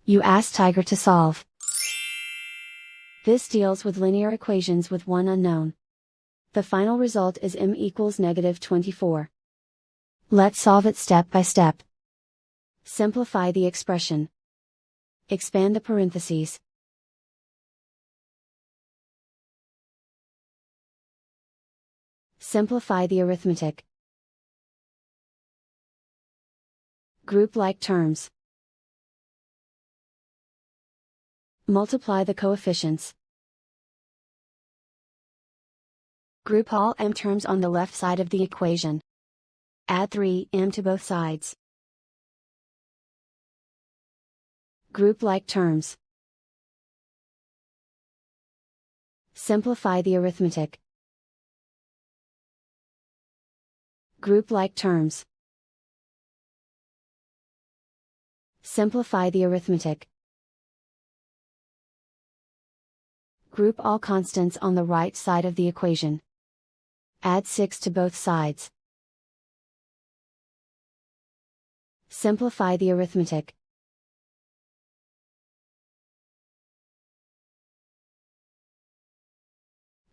You ask Tiger to solve. This deals with linear equations with one unknown. The final result is m equals -24. Let's solve it step by step. Simplify the expression. Expand the parentheses. Simplify the arithmetic. Group like terms. Multiply the coefficients. Group all m terms on the left side of the equation. Add 3m to both sides. Group like terms. Simplify the arithmetic. Group like terms. Simplify the arithmetic. Group all constants on the right side of the equation. Add 6 to both sides. Simplify the arithmetic.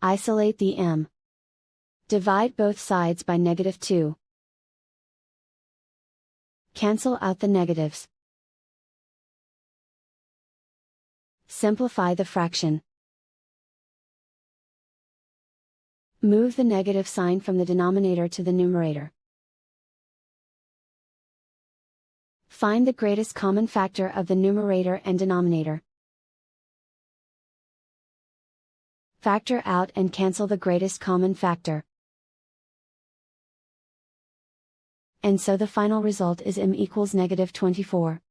Isolate the m. Divide both sides by -2. Cancel out the negatives. Simplify the fraction. Move the negative sign from the denominator to the numerator. Find the greatest common factor of the numerator and denominator. Factor out and cancel the greatest common factor. And so the final result is m equals -24.